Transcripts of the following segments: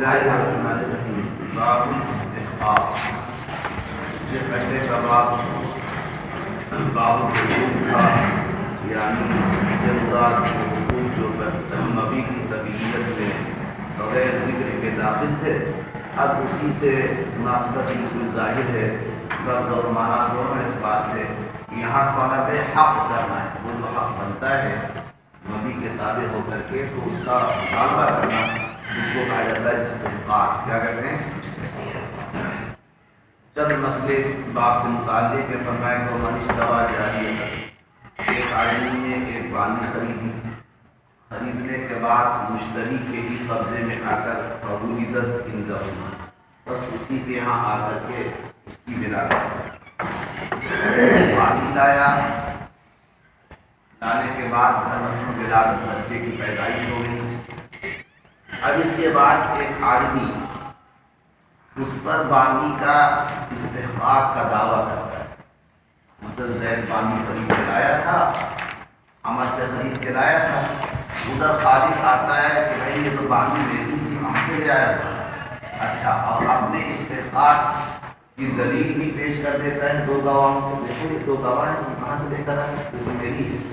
باب الاستحقاق، اس سے پہلے کا باب الحقوق تھا، یعنی اس سے مراد حقوق جو نبی کی طبیعت میں بغیر ذکر کے داخل تھے، اب اسی سے مناسبت بالکل ظاہر ہے، لفظ اور معنی دونوں اعتبار سے۔ یہاں طلب حق کرنا ہے، وہ جو حق بنتا ہے نبی کے تابع ہو کر کے، تو اس کا مطالبہ کرنا، اس کو کہا جاتا ہے استحقاق۔ کیا کہتے ہیں؟ چند مسئلے اس باب سے متعلق ہے۔ فرمایا کہ من اشترى جاریۃ، ایک آدمی نے ایک بانی خریدی، خریدنے کے بعد مشتری کے ہی قبضے میں آ کر فوجدت عندہ، بس اسی کے یہاں آ کر کے اس کی ملاقات بانی لایا، لانے کے بعد گھر مسلم ولادت بچے کی پیدائش ہو گئی۔ اب اس کے بعد ایک آدمی اس پر بانی کا استحقاق کا دعویٰ کرتا ہے۔ مثلا زید بانی خرید کے لایا تھا، ہم سے خرید کے لایا تھا، ادھر خالق آتا ہے کہ بھائی یہ تو بانی میری تھی، ہم سے لے آیا تھا۔ اچھا، اور اپنے استحقاق کی دلیل بھی پیش کر دیتا ہے دو گواہوں سے، دیکھو یہ دو گواہ ہیں، کہاں سے لے کر آئے، یہ تو میری ہے۔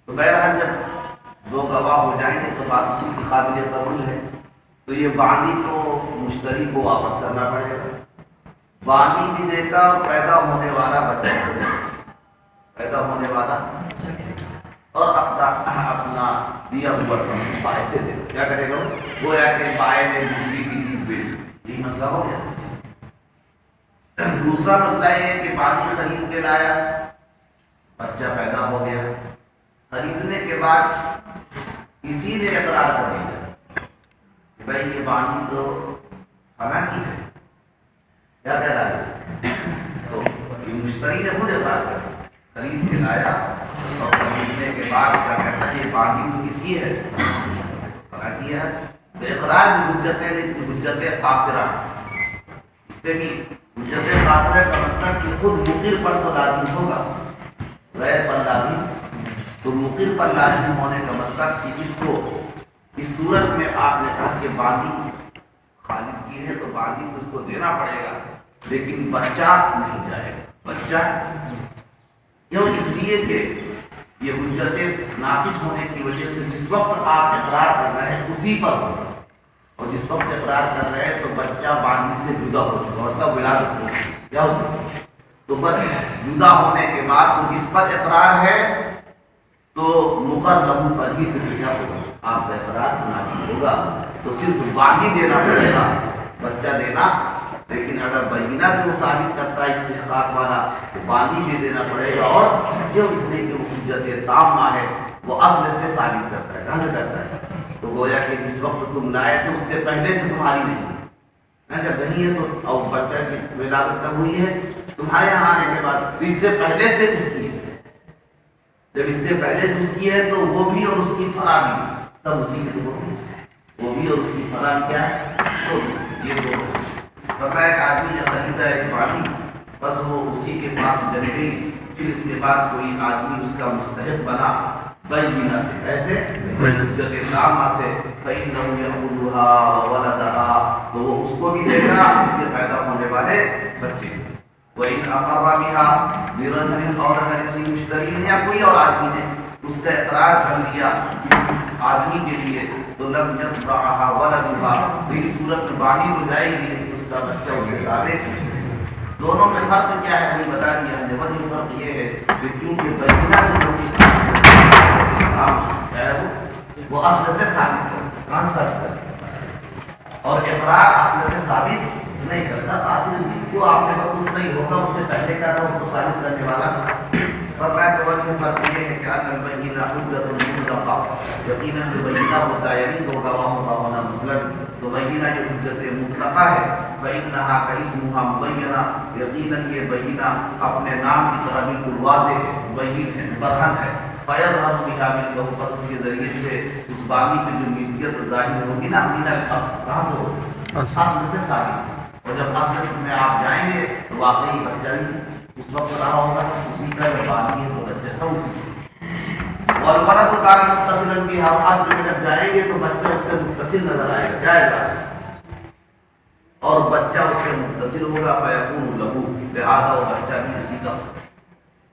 تو بہرحال جب دو گواہ ہو جائیں گے تو بات اسی کی قابل قبول ہے، تو یہ بانی تو مشتری کو واپس کرنا پڑے گا۔ بانی بھی دیتا اور پیدا ہونے والا بچہ، پیدا ہونے والا اور اپنا دیا ہوا سمجھ ایسے دے، کیا کرے گا وہ؟ یا کہ بائے نے دوسری کی چیز بیچ، یہی مسئلہ ہو گیا۔ دوسرا مسئلہ یہ ہے کہ بانی خرید کے لایا، بچہ پیدا ہو گیا، خریدنے کے بعد کسی نے اقرار کر دیا کہ بھائی یہ بانی تو فلاں کی ہے، کیا کہہ رہا ہے؟ تو یہ مشتری نے خود اقرار کر دیا، خرید کے لایا اور خریدنے کے بعد کیا کہتا ہے یہ بانی تو کس کی ہے؟ فلاں کی ہے۔ تو اقرار بھی حجت ہے، لیکن حجت قاصرہ ہے۔ اس سے بھی حجت قاصرہ کا مطلب کہ خود مقر پر تو لازم ہوگا، غیر پر لازم۔ تو مقر پر لازم ہونے کا مطلب کہ اس کو اس صورت میں آپ نے کہا کہ بانی خالق کی ہے تو بانی کو اس کو دینا پڑے گا، لیکن بچہ نہیں جائے گا۔ بچہ کیوں؟ اس لیے کہ یہ حجت ناقص ہونے کی وجہ سے جس وقت آپ اقرار کر رہے ہیں اسی پر ہوگا، اور جس وقت اقرار کر رہے ہیں تو بچہ بانی سے جدا ہو چکا، مطلب ولادت ہو چکی، کیا ہو چکی؟ تو بس جدا ہونے کے بعد تو جس پر اقرار ہے تو مقر لہو پر ہی سے کیا ہوگا، آپ کا اقرار نافذ ہوگا۔ تو صرف بانی دینا پڑے گا، بچہ دینا، لیکن اگر بینہ سے وہ ثابت کرتا ہے استحقاق والا تو بانی بھی دینا پڑے گا۔ اور کیوں؟ اس لیے کہ وہ حجت تامہ ہے، وہ اصل سے ثابت کرتا ہے۔ کہاں سے کرتا ہے؟ تو گویا کہ جس وقت تم لائے تو اس سے پہلے سے تمہاری نہیں ہے، جب نہیں ہے تو اور بچہ کی ولادت کب ہوئی ہے؟ تمہارے یہاں آنے کے بعد، اس سے پہلے سے اس کی ہے۔ جب اس سے پہلے سے اس کی ہے تو وہ بھی اور اس کی فرا بھی سب اسی کے دو، وہ بھی اور اس کی فرا کیا ہے؟ تو یہ دو۔ پتہ ہے کہ آدمی نے خریدا ہے بانی، بس وہ اسی کے پاس جل گئی، پھر اس کے بعد کوئی آدمی اس کا مستحق بنا بینہ سے، ایسے حجت تامہ سے، فإنه يأخذها وولدها، تو وہ اس کو بھی دے گا، اس کے پیدا ہونے والے بچے۔ وَإِنْ أَقَرَّ بِهَا بِرَجُلٍ، اور اگر اسی مشتری نے یا کوئی اور آدمی نے اس کا اقرار کر لیا کسی آدمی کے لیے، تو لم يتبعها ولدها، تو اس صورت میں بانی ہو جائے گی، اس کا بچہ اس کے تابع۔ دونوں میں فرق کیا ہے ہمیں بتا دیا ہم نے۔ وجہ فرق یہ ہے کہ کیونکہ بینہ سے جو وہ اصل سے ثابت کرتا ہے، اور اقرار اصل سے ثابت نہیں کرتا۔ اصل جس کو آپ نے مقبول نہیں ہوگا اس سے پہلے کا تھا اس کو ثابت کرنے والا۔ اور میں تو وجہ فرق یہ ہے کہ ان البینہ حجت مطلقہ، یقیناً جو بینہ ہوتا ہے یعنی دو گواہوں کا ہونا مثلاً، تو بینہ یہ حجت مطلقہ ہے۔ فإنها كاسمها مبینہ، یقیناً یہ بینہ اپنے نام کی طرح بالکل واضح ہے، مبین ہے، برہن ہے۔ فیظہر بها ملکہ، پس کے ذریعے سے اس بانی کی جو ملکیت ظاہر ہوگی نا، من الاصل، کہاں سے ہوگی؟ اصل سے ثابت۔ اور جب اصل میں آپ جائیں گے تو واقعی بچہ بھی اس وقت رہا ہوگا، اسی کا جو بانی ہے وہ بچہ سب اسی کا۔ والولد کان متصلا بها، اصل میں جب جائیں گے تو بچہ اس سے متصل نظر آئے گا، جائے گا۔ اور بچہ اس سے متصل ہوگا فیکون لہو، لہٰذا وہ بچہ بھی اسی کا.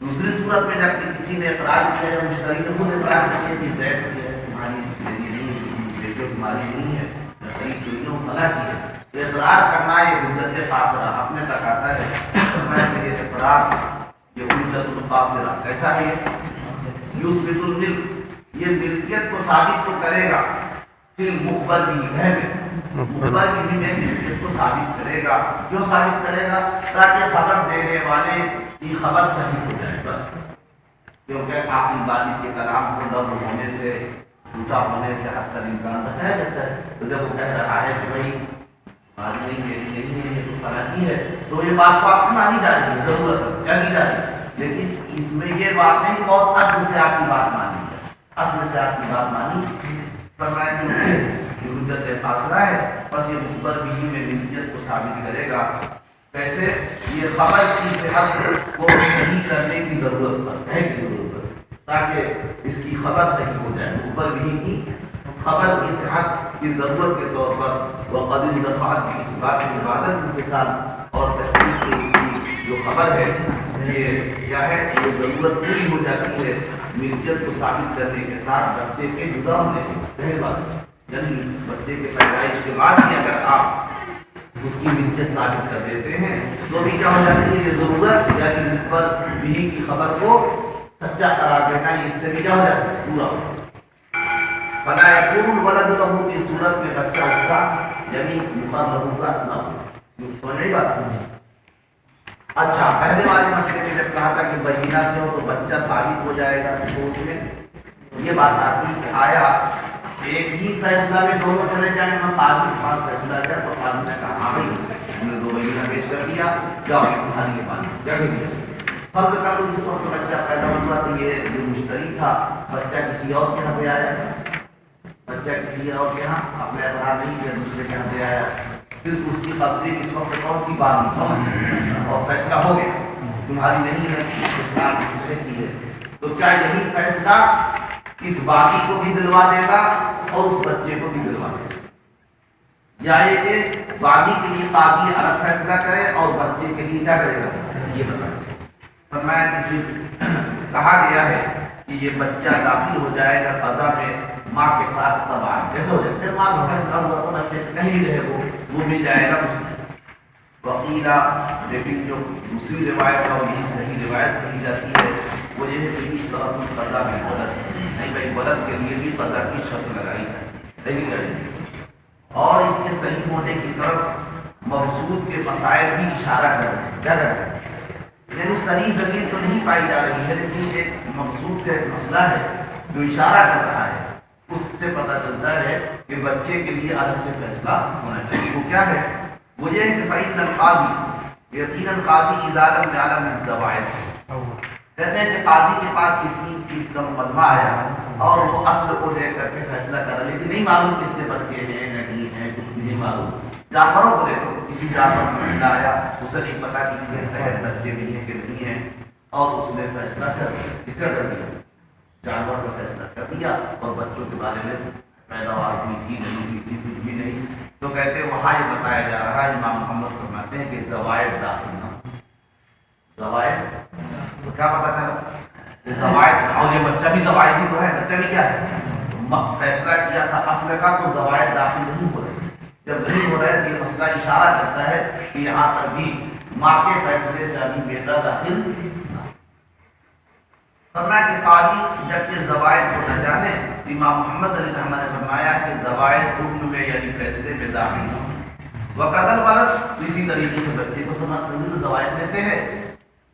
دوسری صورت میں جب کسی نے اعتراض کیا ہے، مشتری نے خود اعتراض کیا کہ زید کی ہے تمہاری زندگی نہیں ہے، بیٹے تمہاری نہیں ہے، خرید چوری خلا کی ہے، تو اعتراض کرنا یہ حجت قاصرہ اپنے تک آتا ہے. میں یہ اعتراض یہ حجت قاصرہ ایسا ہے، یثبت الملک، یہ ملکیت کو ثابت تو کرے گا، پھر مخبر بھی ہے مخبر بھی میں ملکیت کو ثابت کرے گا. کیوں ثابت کرے گا؟ تاکہ خبر دینے والے کی خبر صحیح ہو جائے بس. کیونکہ عاقل بالغ کے کلام کو لغو ہونے سے، جھوٹا ہونے سے حد تک امکان بتایا جاتا ہے. تو جب وہ کہہ رہا ہے کہ بھائی بات نہیں میری نہیں ہے، یہ تو فلاں کی ہے، تو یہ بات تو آپ کی مانی جا رہی ہے، ضرورت ہے چلی جا رہی ہے. لیکن اس میں یہ بات نہیں کہ بہت اصل سے آپ کی بات مانی ہے، اصل سے آپ کی بات مانی فرمایا کہ حجت قاصرہ ہے، بس یہ مخبر بھی میں ملکیت کو ثابت کرے گا. کیسے؟ یہ خبر کی صحت کو صحیح کرنے کی ضرورت ہے کی ضرورت ہے، تاکہ اس کی خبر صحیح ہو جائے. مخبر بھی کی خبر کی صحت کی ضرورت کے طور پر وقد دفعت کی اس بات کی عبادت کے ساتھ اور تحقیق کی اس کی جو خبر ہے یہ کیا ہے، یہ ضرورت پوری ہو جاتی ہے ملکیت کو ثابت کرنے کے ساتھ بچے کے جدا ہونے کی. پہلی بات یعنی بچے کے پیدائش کے بعد ہی اگر آپ اس کی ملکیت ثابت کر دیتے ہیں تو بھی کیا ہو جاتی ہے، یہ ضرورت یعنی مخبر بھی کی خبر کو سچا قرار دینا، اس سے بھی کیا ہو جاتا ہے پورا. فلا يكون الولد له کی صورت میں بچہ اس کا یعنی مقرر کا نہ ہو. سمجھ رہی بات؟ اچھا، پہلے والے مسئلے میں جب کہا تھا کہ بینہ سے ہو تو بچہ ثابت ہو جائے گا، تو اس میں یہ بات آتی ہے کہ آیا ایک ہی فیصلہ میں دونوں چلے جائیں گے. قاضی کے پاس فیصلہ کیا تو قاضی نے کہا ہاں بھائی ہم نے 2 بینہ پیش کر دیا، جاؤ تمہاری یہ بات جگہ دیا. فرض کر لو جس وقت بچہ پیدا ہوا تو یہ جو مشتری تھا بچہ کسی اور کے یہاں پہ آیا، بچہ کسی اور کے یہاں اپنے اعتراض نہیں کیا، دوسرے کے یہاں پہ آیا، صرف اس کی قبضے اس وقت کون کی بات اور فیصلہ ہو گیا تمہاری نہیں ہے کی ہے. تو کیا یہی فیصلہ اس باقی کو بھی دلوا دے گا اور اس بچے کو بھی دلوا دے گا، یا یہ کہ باقی کے لیے قاضی الگ فیصلہ کرے اور بچے کے لیے کیا کرے گا یہ بتائیں. فرمایا کہ کہا گیا ہے کہ یہ بچہ داخل ہو جائے گا قضا میں ماں کے ساتھ تباہ. کیسے ہو جائے گا؟ ماں کا فیصلہ ہوا تو بچے کہیں رہے وہ مل جائے گا اس میں. وکیلا لیکن جو دوسری روایت ہے اور یہی صحیح روایت کہی جاتی ہے وہ یہ ہے کہ اس طرح قضا میں غلط نہیں بھائی، غلط کے لیے بھی قضا کی شرط لگائی ہے اور اس کے صحیح ہونے کی طرف مقصود کے مسائل بھی اشارہ کر رہے ہیں. کیا کر رہے ہیں؟ یعنی صحیح دلیل تو نہیں پائی جا رہی ہے لیکن ایک مقصود کا ایک مسئلہ ہے جو اشارہ کر رہا ہے، اس سے پتہ چلتا ہے کہ بچے کے لیے الگ سے فیصلہ ہونا چاہیے. وہ کیا ہے؟ وہ یہ ہے کہ فإن القاضی یقیناً قاضی اذا لم يعلم الزوائد، کہتے ہیں کہ قاضی کے پاس کسی چیز کا مقدمہ آیا اور وہ اصل کو لے کر کے فیصلہ کرا لیکن نہیں معلوم کس کے بچے ہیں نہیں ہیں، کچھ بھی نہیں معلوم. جانوروں کو لے لو، کسی جانور کا مسئلہ آیا اسے نہیں پتا کہ اس کے تحت بچے بھی ہیں کہ نہیں ہیں اور اس نے فیصلہ کر دیا. کس کا کر دیا؟ جانور کا فیصلہ کر دیا اور بچوں کے بارے میں پیداوار ہوئی تھی نہیں ہوئی تھی کچھ بھی نہیں. تو کہتے ہیں وہاں یہ بتایا جا رہا ہے، امام محمد فرماتے ہیں کہ زوائد داخل نہ. زوائد تو کیا پتا چلا؟ زوائد اور یہ بچہ بھی زوائد ہی تو ہے، بچہ بھی کیا ہے فیصلہ کیا تھا اصل کا، تو زوائد داخل نہیں ہو رہے. جب نہیں ہو رہا ہے تو یہ مسئلہ اشارہ کرتا ہے کہ یہاں پر بھی ماں کے فیصلے سے ابھی بیٹا داخل نہ. فرمایا کہ قاضی جب کہ زوائد کو نہ جانے، امام محمد علی رحمہ نے فرمایا کہ زوائد حکم میں یعنی فیصلے میں داخل نہ. وقتل ولد اسی طریقے سے بچے کو سمجھ کرنے تو زوائد میں سے ہے.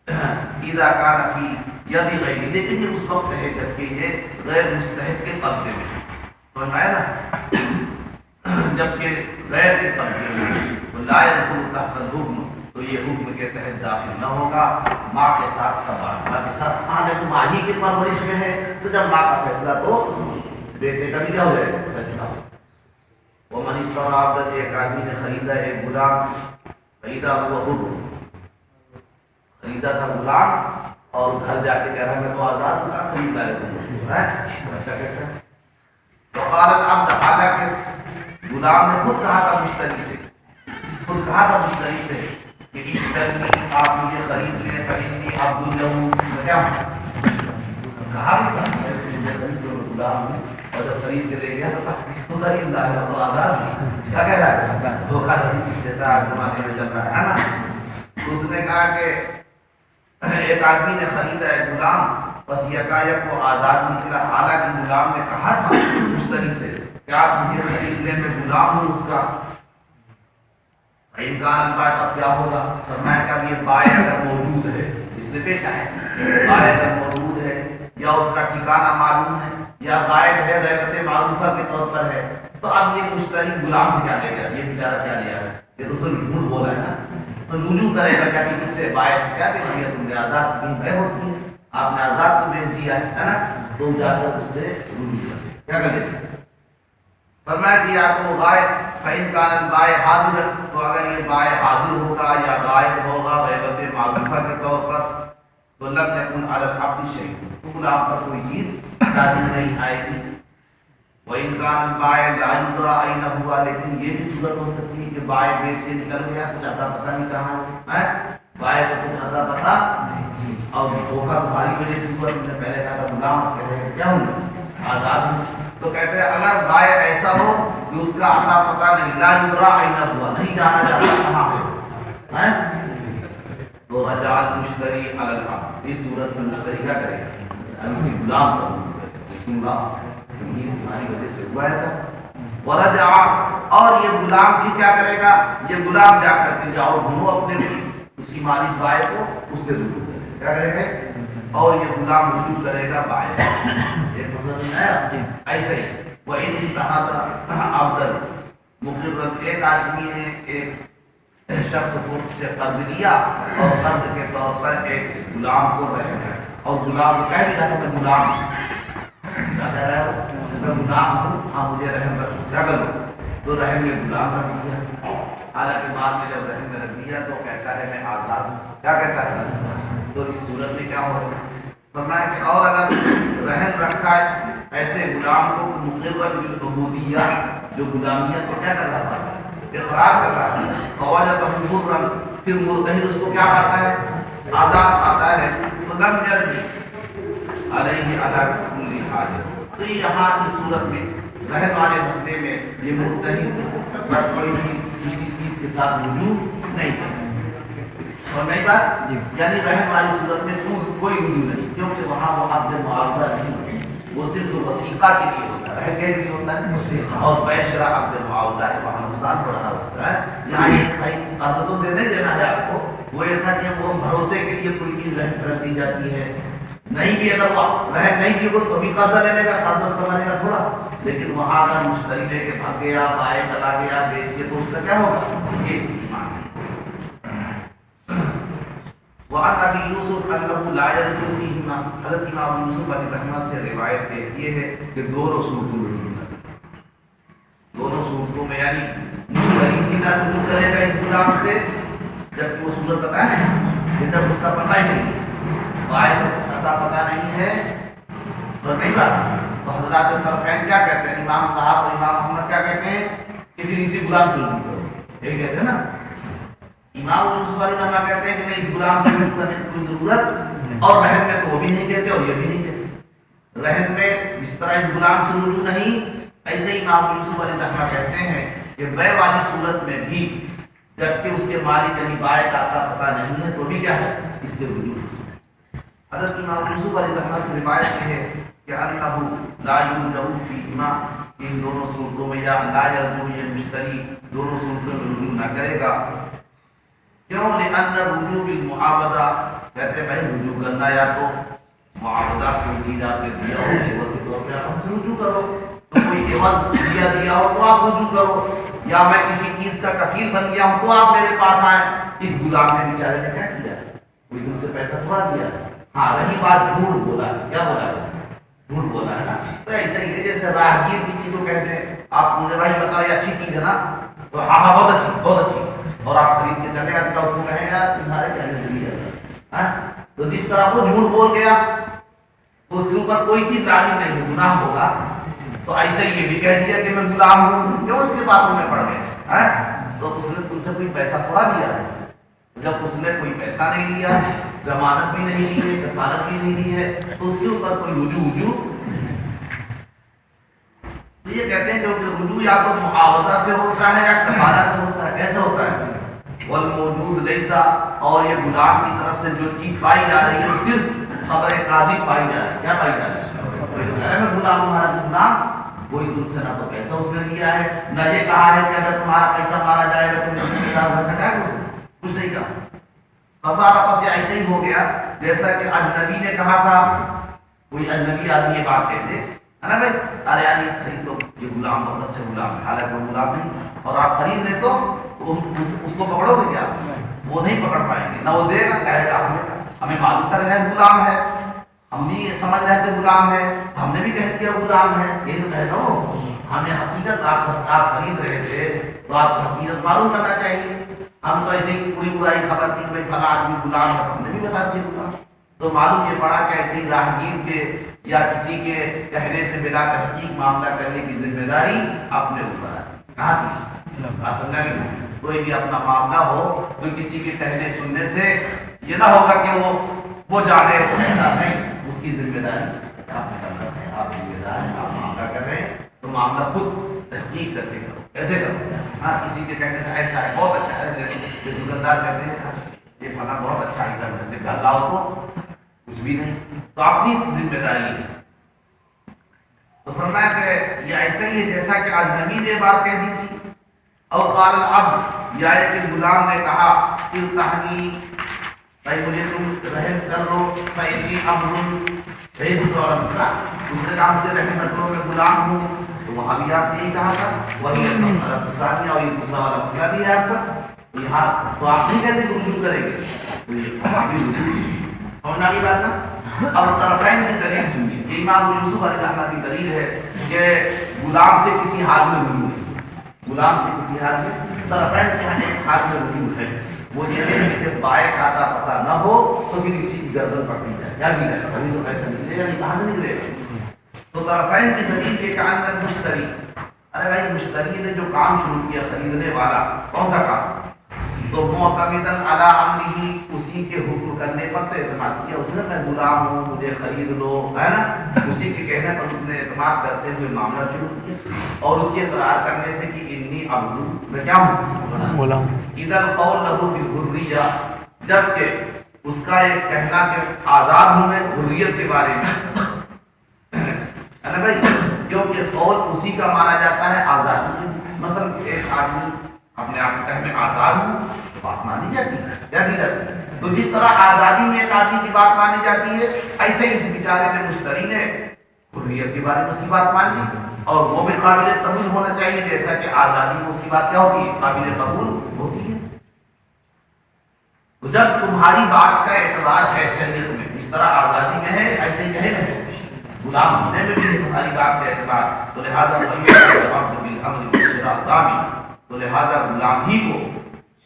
اذا کان فی ید غیر، لیکن یہ اس وقت ہے جبکہ یہ غیر مستحق کے قبضے میں. فرمایا نا جبکہ غیر کے قبضے میں تو لا يدخل تحت الحکم، تو یہ حکم کے تحت داخل نہ ہوگا. ماں کے ساتھ تباہ، ماں کے ساتھ ماں جب ماں ہی کی پرورش میں ہے تو جب ماں کا فیصلہ تو بیٹے کا بھی کیا ہو جائے گا فیصلہ. وہ من استوراب ایک آدمی نے خریدا ایک غلام، خریدا ہوا حر، خریدا تھا غلام اور گھر جا کے کہہ رہا ہے میں تو آزاد کا خریدا ہے ایسا کہتا ہے. تو قال العبد، حالانکہ غلام نے خود کہا تھا مشتری سے، خود کہا تھا مشتری سے کہ اشتری آپ مجھے خرید لیں فإنی عبد لہو، کیا کہا بھی تھا غلام ہوں، اور جب خرید کے لے گیا تو کس کو خرید لایا تو آزاد، کیا کہہ رہا ہے دھوکہ دھڑی جیسا آج زمانے میں چل رہا ہے نا۔ اس نے کہا کہ ایک آدمی نے خریدا ہے غلام، بس یکایک وہ آزاد نکلا، حالانکہ غلام نے کہا تھا مشتری سے کہ آپ مجھے خرید لیں، میں غلام ہوں اس کا۔ امکان البائے اب کیا ہوگا؟ فرمایا کہ اب یہ بائع اگر موجود ہے، اس نے بیچا ہے، بائع اگر موجود ہے یا اس کا ٹھکانہ معلوم ہے یا غائب ہے، غیبت معروفہ کے طور پر ہے، تو اب یہ مشتری غلام سے کیا لے گا؟ یہ بیچارہ کیا لیا ہے؟ یہ تو صرف جھوٹ بولا ہے نا، تو رجوع کرے گا کیا کہ اس سے بائع سے کیا کہ تم نے آزاد کی ہے ہوتی ہے، آپ نے آزاد کو بیچ دیا ہے نا، تو جا کر اس سے رجوع کرے کیا کرے؟ فرمایا کہ یا تو غائب فإن كان البائع حاضرا، تو اگر یہ بائع حاضر ہوگا یا غائب ہوگا غیبت معروفہ کے طور پر، تو لم يكن على العبد شيء، تو غلام پر کوئی چیز لازم نہیں آئے گی۔ وإن كان البائع لا يدرى أين هو، لیکن یہ بھی صورت ہو سکتی ہے کہ بائع بیچ کے نکل گیا، کچھ اتا پتہ نہیں کہاں ہے، بائع کو کچھ اتا پتہ اور دھوکہ تمہاری وجہ سے ہوا، تم نے پہلے کہا تھا غلام، کہہ رہے کیا ہوں آزاد ہوں، تو کہتے ہیں اگر بائع ایسا ہو کہ اس کا اتا پتہ نہیں، لا یدرا أين هو، نہیں جانا جاتا کہاں پہ ہے، تو رجع المشتری علی العبد، اس صورت میں مشتری کیا کرے گا؟ اسی غلام کو یہ تمہاری وجہ سے ہوا ایسا، ورجع، اور یہ غلام کی کیا کرے گا؟ یہ غلام جا کر کے جاؤ ڈھونڈو اپنے اسی مالک بائع کو، اس سے رجوع کرے گا، کیا کرے گا؟ اور یہ غلام رجوع کرے گا بائع، ایک مسئلہ ہے ایسے ہی۔ وَإِنْ انْتَهَى عَبْدًا مُقِرًا، ایک آدمی نے ایک شخص کو سے قرض لیا اور قرض کے طور پر ایک غلام کو رہن ہے، اور غلام کہہ بھی رہا میں غلام کیا کہہ رہا ہے میں غلام ہوں، ہاں مجھے رحم کر، کیا کروں؟ تو رحم میں غلام رکھ دیا، حالانکہ بعد میں جب رحم میں رکھ دیا تو کہتا ہے میں آزاد ہوں، کیا کہتا ہے؟ تو اس صورت میں کیا ہوگا؟ فرمایا کہ اور اگر رحم رکھا ہے ایسے غلام کو مقرر بالعبودیہ، جو غلامیت کو کیا کر رہا تھا؟ اقرار کر رہا ہے، فوجدہ حرا، پھر مرتہن اس کو کیا پاتا ہے؟ آزاد پاتا ہے، تو لم یرجع علیہ علی کل حال، تو یہاں کی صورت میں رہن والے مسئلے میں یہ مرتہن پر پڑی ہوئی کسی چیز کے ساتھ رجوع نہیں کرتا، اور نئی بات یعنی رہن والی صورت میں کوئی رجوع نہیں، کیونکہ وہاں وہ عقد معاوضہ نہیں، وہ صرف وثیقہ کے لیے ہوتا ہے، رہن کے لیے ہوتا ہے، اور بیشرا عقد معاوضہ ہے، وہاں نقصان ہو رہا اس کا ہے، یہاں یہ بھائی قرض تو دینے دینا ہے آپ کو، وہ یہ تھا کہ وہ بھروسے کے لیے کوئی چیز رہن رکھ دی جاتی ہے، نہیں بھی اگر وہ رہن نہیں بھی ہو تو بھی قرضہ لینے کا، قرض اس کا بنے گا تھوڑا، لیکن وہاں اگر مشتری لے کے بھاگ گیا، بائع چلا گیا، بیچ کے، تو اس کا کیا ہوگا؟ یہ ایمان ہے۔ وعن ابی یوسف انہ لا یرجع فیہما، حضرت امام یوسف علیہ الرحمہ سے روایت یہ ہے کہ دونوں صورتوں میں رجوع کرے، دونوں صورتوں میں، یعنی مشتری بھی نہ رجوع کرے گا اس غلام سے جبکہ وہ صورت پتہ ہے جب اس کا پتہ ہی نہیں ہے، بائع کو پتہ نہیں ہے، تو نہیں بات، تو حضرات طرفین کیا کہتے ہیں، امام صاحب اور امام محمد کیا کہتے ہیں کہ پھر اسی غلام سے رجوع کرو، یہ کہتے ہیں نا، امام یوسف علیہ السلام کہتے ہیں کہ نہیں اس غلام سے رجوع کرنے کی کوئی ضرورت، اور رہن میں تو وہ بھی نہیں کہتے اور یہ بھی نہیں کہتے، رہن میں جس طرح اس غلام سے رجوع نہیں، ایسے ہی امام یوسف علیہ السلام کہتے ہیں کہ بیع والی صورت میں بھی جبکہ اس کے مالک یعنی بائع کا پتہ نہیں ہے تو بھی کیا ہے اس سے رجوع۔ حضرت امام یوسف علیہ السلام سے روایت ہے کہ انہ لا یرجع فیہما، ان دونوں صورتوں میں، یا لا یرجع یہ مشتری دونوں صورتوں میں رجوع نہ کرے گا، کیوں؟ لأن الرجوع بالمعاوضہ، کہتے ہیں بھائی رجوع کرنا یا تو معاوضہ کوئی چیز آپ نے دیا ہو عوض کے طور پہ آپ ہم سے رجوع کرو، تو کوئی عوض دیا ہو تو آپ رجوع کرو، یا میں کسی چیز کا کفیل بن گیا ہوں تو آپ میرے پاس آئیں۔ اس غلام نے بیچارے نے کیا کیا؟ کوئی تم سے پیسہ تھوڑا دیا، ہاں رہی بات جھوٹ بولا، کیا بولا ہے؟ جھوٹ بولا ہے نا، تو ایسا ہی ہے جیسے راہگیر کسی کو کہتے ہیں آپ مجھے بھائی بتاؤ یہ اچھی چیز ہے نا، تو ہاں ہاں بہت اچھی بہت اچھی، اور آپ خرید کے چلے گا تو اس کو کہیں یار تمہارے کیا نظریہ ہے، تو جس طرح وہ جھوٹ بول گیا تو اس کے اوپر کوئی چیز لازم نہیں ہے، گناہ ہوگا، تو ایسے یہ بھی کہہ دیا کہ میں غلام ہوں، کیوں اس کے باتوں میں پڑ گئے، تو اس نے تم سے کوئی پیسہ تھوڑا لیا ہے. جب اس نے کوئی پیسہ نہیں لیا، ضمانت بھی نہیں لی ہے، کفالت بھی نہیں لی ہے، تو اس کے اوپر کوئی رجوع تو یہ کہتے ہیں جو رجوع یا تو معاوضہ سے ہوتا ہے یا کفالہ سے ہوتا ہے. کیسے ہوتا ہے؟ والموجود لیسا، اور یہ غلام کی طرف سے جو چیز پائی جا رہی ہے صرف خبر قاضی پائی جا رہی ہے. کیا پائی جا رہی ہے؟ غلام ہمارا غلام کوئی تم سے نہ تو پیسہ اس نے لیا ہے، نہ یہ کہا ہے کہ اگر تمہارا پیسہ مارا جائے گا تم ذمہ دار ہو سکا ہے، کچھ نہیں کہا. فسارا پس ایسے ہی ہو گیا جیسا کہ اجنبی نے کہا تھا. کوئی اجنبی آدمی یہ بات کہتے ہے نا بھائی، ارے یار یہ خرید لو، یہ غلام بہت اچھا غلام ہے، حالانکہ وہ غلام نہیں، اور آپ خرید لیں تو اس کو پکڑو گے کیا؟ وہ نہیں پکڑ پائیں گے، نہ وہ دے گا، کہے گا ہمیں معلوم کر رہے ہیں غلام ہے، ہم بھی سمجھ رہے تھے غلام ہے، ہم نے بھی کہہ دیا غلام ہے. یہ تو کہہ دو ہمیں حقیقت آپ خرید رہے تھے تو آپ کو حقیقت معلوم کرنا چاہیے. ہم تو ایسے ہی پوری برائی خبر تھی کہ بھائی فلاں آدمی غلام ہے، ہم نے بھی بتا دیا غلام. تو معلوم یہ پڑا کہ ایسے ہی راہگیر کے یا کسی کے کہنے سے بلا تحقیق معاملہ کرنے کی ذمہ داری اپنے اوپر ہے. کہاں تھی؟ کوئی بھی اپنا معاملہ ہو تو کسی کے کہنے سننے سے یہ نہ ہوگا کہ وہ جانے، ایسا نہیں. اس کی ذمہ داری آپ نے کرنا ہے، آپ ذمہ دار ہیں، آپ معاملہ کر رہے ہیں تو معاملہ خود تحقیق کر کے کرو. کیسے کرو؟ ہاں کسی کے کہنے سے ایسا ہے، بہت اچھا ہے، جیسے دکاندار کہتے ہیں یہ فلاں بہت اچھا آئٹم ہے، گھر لاؤ تو کچھ بھی نہیں، تو اپنی ذمہ داری ہے. تو فرمایا کہ یہ ایسا ہی ہے جیسا کہ اجنبی نے بات کہہ دی تھی. اور قال العبد، یا کہ غلام نے کہا ارتحنی، بھائی مجھے تم رحم کر لو، فإنی امر، دوسرا کہا مجھے رحم کر لو، میں غلام ہوں. تو وہاں بھی آپ نے یہی کہا تھا، وہی مسئلہ ثانیہ، اور یہ دوسرا والا مسئلہ بھی ہے آپ کا یہاں. تو آپ نہیں کہتے رجوع کریں گے، تو یہ سمجھنا کی بات نا. اب طرفین کی دلیل سنیے. یہ امام یوسف علیہ الرحمہ کی دلیل ہے کہ غلام سے کسی حال میں رجوع ہے، غلام سے کسی حال میں، طرفین کے یہاں ایک حال میں رجوع ہے. وہ یہ ہے کہ بائے کھاتا پتہ نہ ہو تو پھر اسی کی گردن پکڑی جائے. کیا بھی ہے ابھی تو پیسہ نکلے گا نہیں، کہاں سے نکلے گا؟ تو طرفین کی دلیل کے کام میں مشتری، ارے بھائی مشتری نے جو کام شروع کیا، خریدنے والا، کون سا کام؟ تو معتمدا علی امرہ، اسی کے حکم کرنے پر تو اعتماد کیا اس نے. میں غلام ہوں، مجھے خرید لو، ہے نا، اسی کے کہنے پر اس نے اعتماد کرتے ہوئے معاملہ شروع کیا. اور اس کے اقرار کرنے سے کہ انی عبد، میں کیا ہوں؟ غلام. اذا القول له بالحریہ، جبکہ اس کا ایک کہنا کہ آزاد ہوں میں حریت کے بارے میں، ہے نا بھائی، کیونکہ قول اسی کا مانا جاتا ہے آزادی. مثلا ایک آدمی اپنے آپ کو کہے میں آزاد ہوں تو بات مانی جاتی ہے، کیا دی جاتی ہے. تو جس طرح آزادی میں ایک آدمی کی بات مانی جاتی ہے، ایسے ہی اس بیچارے نے مشتری نے حریت کے بارے میں اس کی بات مان لی، اور وہ بھی قابل قبول ہونا چاہیے جیسا کہ آزادی میں اس کی بات کیا ہوتی ہے، قابل قبول ہوتی ہے. تو جب تمہاری بات کا اعتبار ہے شریعت میں، اس طرح آزادی میں ہے ایسے ہی کہے میں غلام ہونے میں بھی تمہاری بات کا اعتبار، تو تو لہذا غلام ہی کو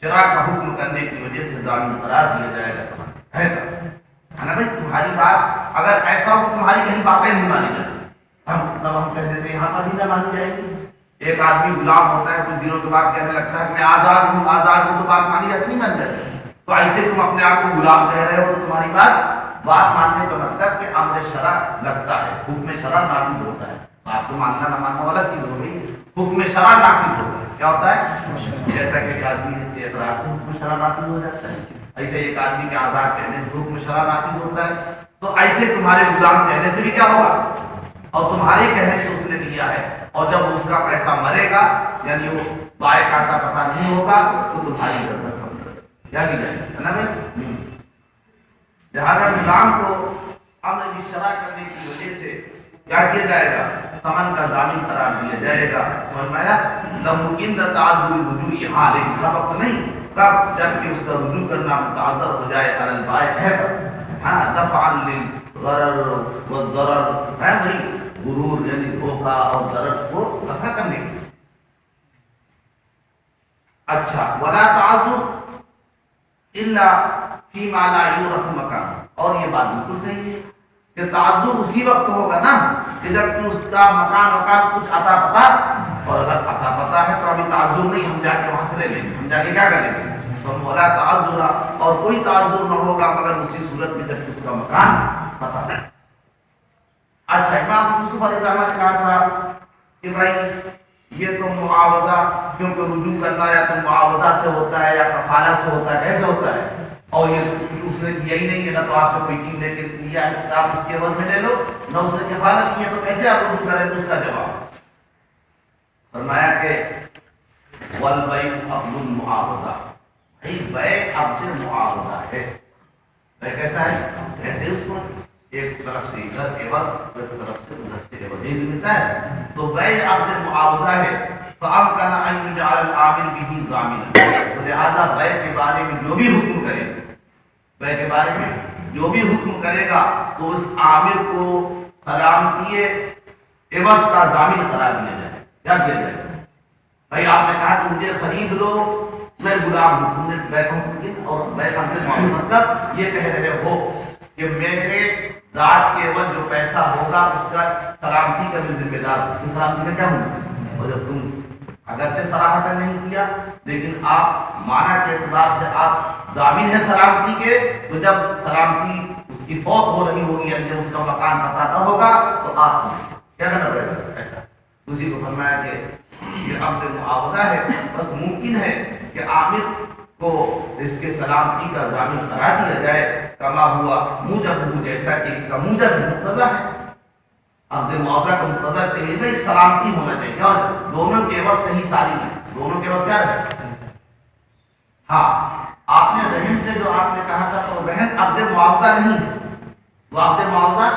شرع کا حکم کرنے کی وجہ سے ضامن قرار دیا جائے گا. سمجھ ہے نا بھائی. تمہاری بات اگر ایسا ہو کہ تمہاری کہیں باتیں نہیں مانی جاتی، ہم کہہ دیتے ہیں یہاں پر بھی نہ مانی جائے گی. ایک آدمی غلام ہوتا ہے، کچھ دنوں کے بعد کہنے لگتا ہے کہ میں آزاد ہوں، آزاد ہوں، تو بات مانی جاتی نہیں مان جاتی. تو ایسے تم اپنے آپ کو غلام کہہ رہے ہو تو تمہاری بات ماننے کا مطلب کہ امر شرع لگتا ہے، حکم شرع نافذ ہوتا ہے. آپ کو ماننا نہ ماننا والا چیز ہو گئی، حکم شرع نافذ ہوتا ہے. کیا ہوتا ہے؟ جیسا کہ ایک آدمی کے اقرار سے حکم شرع نافذ ہو جاتا ہے، ایسے ایک آدمی کے آزاد کہنے سے حکم شرع نافذ ہوتا ہے. تو ایسے تمہارے غلام کہنے سے بھی کیا ہوگا، اور تمہارے کہنے سے اس نے لیا ہے، اور جب اس کا پیسہ مرے گا یعنی وہ بائے کاٹا پتہ نہیں ہوگا تو تمہاری گردن کیا کی جائے گا نا بھائی. لہٰذا غلام کو امر شرع کرنے کی وجہ سے کیا کیا جائے گا، ثمن کا ضامن قرار دیا جائے گا. سمجھ میں آیا؟ لمکن تعذر الرجوع، یہاں لیکن کا وقت نہیں، کب جب کہ اس کا رجوع کرنا متعذر ہو جائے علی البائع ہے پر، ہاں، دفعا للغرر والضرر، ہے بھائی، غرور یعنی دھوکہ اور ضرر کو دفع کرنے کی. اچھا، ولا تعذر الا فيما لا يعرف مكان، اور یہ بات بالکل صحیح ہے کہ تعذر اسی وقت ہوگا نا کہ جب تو اس کا مکان کچھ عطا پتا، اور اگر عطا پتا ہے تو ابھی تعذر نہیں، ہم جا کے وہاں سے لے لیں گے، ہم جا کے کیا کریں گے؟ تو مولا تعذر، اور کوئی تعذر نہ ہوگا مگر اسی صورت میں جب اس کا مکان پتا ہے۔ اچھا، امام یوسف علیہ السلام نے کہا تھا کہ بھائی یہ تو معاوضہ، کیونکہ رجوع کرنا یا تو معاوضہ سے ہوتا ہے یا کفالہ سے ہوتا ہے، کیسے ہوتا ہے؟ اور یہ اس نے کیا ہی نہیں ہے، نہ تو آپ سے کوئی چیز لے کے لیا ہے آپ اس کے عوض میں لے لو، نہ اس نے کفالت کی ہے، تو کیسے آپ رجوع کریں؟ تو اس کا جواب فرمایا کہ والبیع عقد المعاوضہ، بھائی بیع عقد معاوضہ ہے۔ بیع کیسا ہے؟ کہتے ہیں اس کو ایک طرف سے ادھر عوض، ایک طرف سے ادھر سے عوض، یہ ملتا ہے تو بیع عقد معاوضہ ہے۔ فَأَمْكَنَ أَنْ يُجْعَلَ الْعَامِلُ بِهِ ضَامِنًا، تو لہٰذا بیع کے بارے میں جو بھی حکم کرے، بیع کے بارے میں جو بھی حکم کرے گا تو اس عامل کو سلامتی عوض کا ضامن قرار دیا جائے۔ کیا کیا جائے؟ بھائی آپ نے کہا کہ مجھے خرید لو، میں غلام ہوں، تم نے بیع کا اور بیع کا مطلب یہ کہہ رہے ہو کہ میرے ذات کے عوض جو پیسہ ہوگا اس کا سلامتی کا بھی ذمہ دار، اس کی سلامتی کا کیا ہوں؟ اور جب تم اگرچہ صراحتاً نہیں کیا لیکن آپ معنی کے اعتبار سے آپ ضامن ہیں سلامتی کے، تو جب سلامتی اس کی فوت ہو رہی ہوگی یا جب اس کا مکان پتہ نہ ہوگا تو آپ کیا کرنا پڑے گا؟ ایسا اسی کو فرمایا کہ یہ عقد معاوضہ ہے، بس ممکن ہے کہ عامل کو اس کے سلامتی کا ضامن قرار دیا جائے، کما ہوا موجب، جیسا کہ اس کا موجب مقتضا ہے۔ عقد معاوضہ کا مقتضا تحریر ایک سلامتی ہونا چاہیے، اور دونوں کے عوض صحیح سالم ہے، دونوں کے عوض کیا ہے؟ ہاں، آپ نے رہن سے جو آپ نے کہا تھا تو رہن عقد معاوضہ نہیں ہے، وہ عقد معاوضہ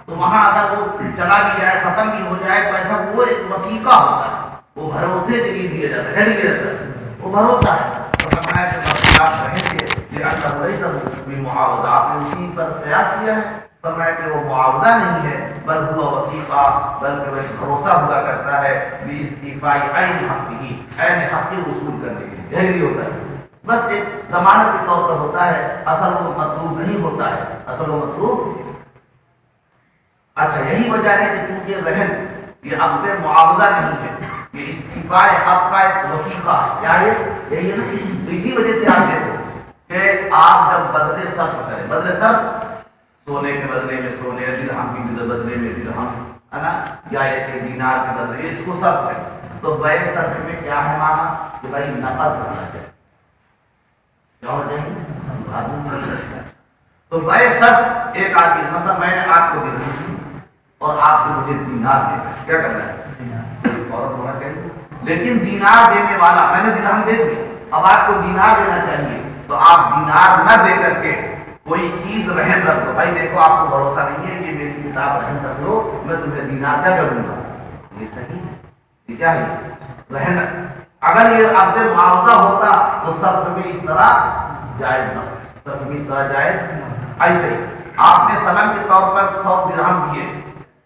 تو وہاں اگر وہ چلا بھی جائے، ختم بھی ہو جائے تو ایسا وہ ایک وثیقہ ہوتا ہے، وہ بھروسے کے لیے دیا جاتا ہے، کیا دیا جاتا ہے؟ وہ بھروسہ ہے۔ تو فرمایا کہ آپ رہیں گے یہ اللہ علیہ وسلم معاوضہ، آپ نے اسی پر قیاس کیا ہے، فرمایا کہ وہ معاوضہ نہیں ہے بل ہوا وثیقہ، بلکہ وہ بھروسہ ہوا کرتا ہے باستیفاء عین حقہ، عین حق کی وصول کرنے کے لیے، یہی ہوتا ہے، بس ایک ضمانت کے طور پر ہوتا ہے، اصل وہ مطلوب نہیں ہوتا ہے، اصل وہ مطلوب۔ اچھا، یہی وجہ ہے کہ کیونکہ رہن یہ عقد معاوضہ نہیں ہے، یہ استیفاء حق کا ایک وثیقہ ہے، کیا یہی ہے نا؟ تو اسی وجہ سے آپ دیکھو کہ آپ جب بدلے صرف کریں، بدلے صرف سونے کے بدلے میں سونے، درہم کے بدلے میں درہم، ہے نا، یا ایک دینار کے بدلے میں اس کو صرف کریں، تو بیع صرف میں کیا ہے معنی؟ کہ بھائی نقد ہونا چاہیے، کیا ہونا چاہیے؟ تو بیع صرف ایک آدمی، مثلا میں نے آپ کو درہم اور آپ سے مجھے دینار دینا، کیا کرنا ہے؟ فوراً ہونا چاہیے، لیکن دینار دینے والا، میں نے درہم دے دیا، اب آپ کو دینار دینا چاہیے، تو آپ دینار نہ دے کر کے کوئی چیز رہن رکھ دو، بھائی دیکھو آپ کو بھروسہ نہیں ہے، یہ میری کتاب رہن رکھ دو، میں تمہیں دینار کیا کروں گا، یہ صحیح ہے، یہ کیا ہے؟ رہن۔ اگر یہ عقد معاوضہ ہوتا تو صرف میں اس طرح جائز نہ، صرف میں اس طرح جائز۔ ایسے ہی آپ نے سلم کے طور پر 100 درہم دیے،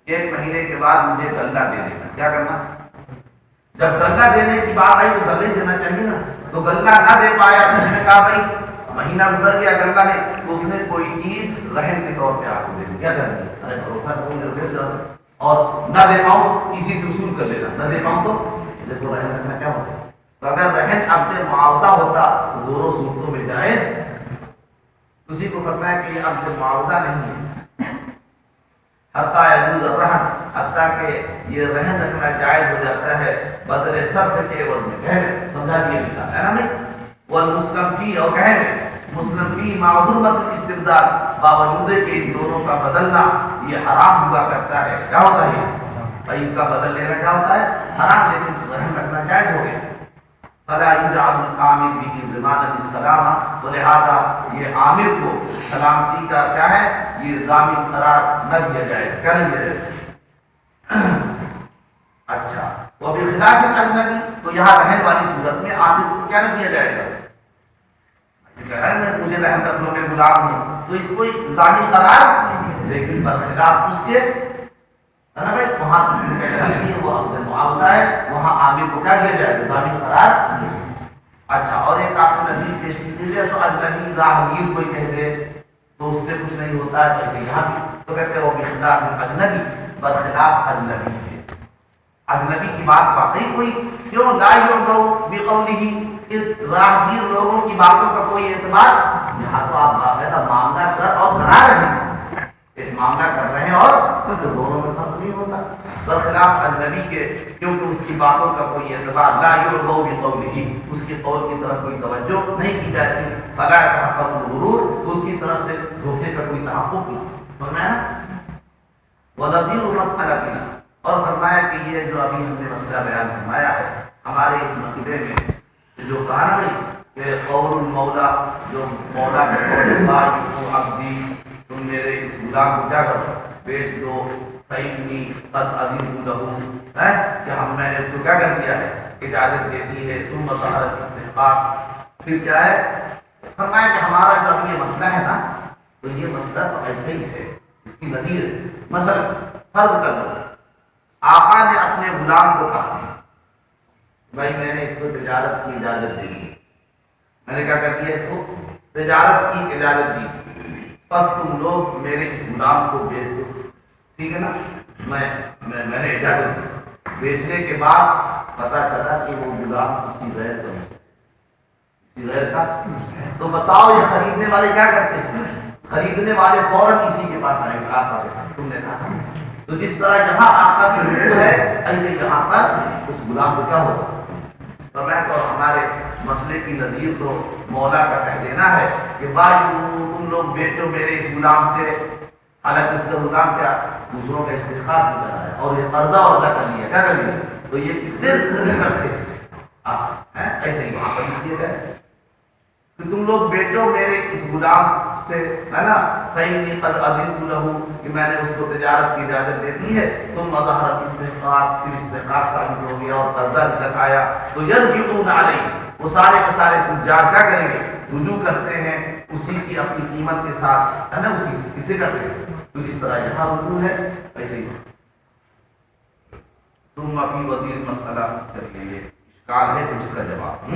ایک مہینے کے بعد مجھے غلہ دے دینا، کیا کرنا؟ جب غلہ دینے کی بات آئی تو غلے دینا چاہیے نا، تو غلہ نہ دے پایا تو اس نے کہا بھائی مہینہ گزر گیا غلہ نے، تو اس نے کوئی چیز رہن کے طور پہ آپ کو دے دی، کیا کرنا؟ ارے بھروسہ کرو جو دے دو، اور نہ دے پاؤں تو کسی سے وصول کر لینا، نہ دے پاؤں تو دیکھو رہن رکھنا کیا ہوتا ہے۔ تو اگر رہن عقد معاوضہ ہوتا تو دونوں صورتوں میں جائز، اسی کو فرمایا کہ یہ عقد معاوضہ نہیں ہے، حتیٰ یجوز الرہن، حتیٰ کہ یہ رہن رکھنا جائز ہو جاتا ہے بدلے صرف کے عوض میں، کہنے سمجھا دیے مثال ہے نا نہیں، والمسلم فی، اور کہنے مسلم فی مع حرمت الاستبدال، باوجود کہ ان دونوں کا بدلنا یہ حرام ہوا کرتا ہے، کیا ہوتا ہے؟ بھائی ان کا بدل لینا کیا ہوتا ہے؟ حرام، لیکن رہن رکھنا جائز ہو گیا۔ فلا یجعل العامل به ضمانا للسلامہ، تو لہذا یہ عامل کو سلامتی کا کیا ہے؟ یہ ضامن قرار نہ دیا جائے، کیا نہیں دیا جائے؟ اچھا، وہ بخلاف الاجنبی، تو یہاں رہن والی صورت میں عامل کو کیا نہ دیا جائے گا؟ میں مجھے رحم رکھ لو، میں غلام ہوں، تو اس کو ضامن قرار، لیکن برخلاف اس کے ہے نا بھائی، وہاں ایسا نہیں ہے، وہ عقد معاوضہ ہے، وہاں عامل کو کیا دیا جائے گا؟ ضامن قرار۔ اچھا، اور ایک آپ نے نظیر پیش کی تھی، تو اجنبی راہگیر کوئی کہہ دے تو اس سے کچھ نہیں ہوتا ہے، تو یہاں بھی تو کہتے ہیں وہ بخلاف اجنبی، برخلاف اجنبی ہے۔ اجنبی کی بات واقعی کوئی کیوں لا یرضو بقولہ، راہگیر لوگوں کی باتوں کا کوئی اعتبار؟ یہاں تو آپ باقاعدہ معاملہ کر اور کرا رہے ہیں، ایک معاملہ کر رہے ہیں اور دونوں میں فرق نہیں ہوتا، برخلاف اجنبی کے، کیونکہ اس کی باتوں کا کوئی اعتبار، لا یرضو بقولہ، اس کے قول کی طرف کوئی توجہ نہیں کی جاتی، فلا يتحقق الغرور، اس کی طرف سے دھوکے کا کوئی تحقق نہیں۔ سمجھا نا؟ وَنَظِيرُ مَسْأَلَتِنَا، اور فرمایا کہ یہ جو ابھی ہم نے مسئلہ بیان فرمایا ہے ہمارے اس مسئلے میں جو کہا نا کہ قول المولا، جو مولا کا قول ہے، عبدی تم میرے اس غلام کو کیا کرو، بیچ دو، فإنی قد أذنت له، ہے کہ ہم میں نے اس کو کیا کر دیا ہے، اجازت دے دی ہے، ثم ظہر الاستحقاق، پھر کیا ہے فرمایا کہ ہمارا جو اب یہ مسئلہ ہے نا، تو یہ مسئلہ تو ایسے ہی ہے، اس کی نظیر مثلا فرض کر لو آقا نے اپنے غلام کو کہا بھائی میں نے اس کو تجارت کی اجازت دے دی، میں نے کیا کر دیا اس کو تجارت کی اجازت دی، بس تم لوگ میرے اس غلام کو بیچ دو، ٹھیک ہے نا، میں نے اجازت دی، بیچنے کے بعد پتا چلا کہ وہ غلام کسی غیر کا کسی غیر کا، تو بتاؤ یہ خریدنے والے کیا کرتے ہیں، خریدنے والے فوراً کسی کے پاس آئے گا، تم نے کہا، تو جس طرح جہاں آقا سے رجوع ہے ایسے یہاں پر اس غلام سے کیا ہوگا، تو میں تو ہمارے مسئلے کی نظیر تو مولا کا کہہ دینا ہے کہ بھائی تم لوگ بیچو میرے اس غلام سے، حالانکہ اس کا غلام کیا دوسروں کا استحقاق بھی کرا ہے اور یہ قرضہ ورضہ کر لیا، کیا کر لیا، تو یہ کس سے نہیں کرتے، ایسے ہی وہاں پر کیے گئے کہ تم لوگ بیٹو میرے اس غلام سے، ہے نا، فإنی قد أذنت له، کہ میں نے اس کو تجارت کی اجازت دے دی ہے، ثم ظہر الاستحقاق، پھر استحقاق ثابت ہو گیا اور قرضہ نکل آیا، تو یرجعون علیہ، وہ سارے کے سارے تجار کیا کریں گے، رجوع کرتے ہیں اسی کی اپنی قیمت کے ساتھ، ہے نا، اسی کسے کرتے ہیں، تو جس طرح یہاں رجوع ہے ایسے ہی تم فی وزیر مسئلہ کر لیے اشکال ہے تو اس کا جواب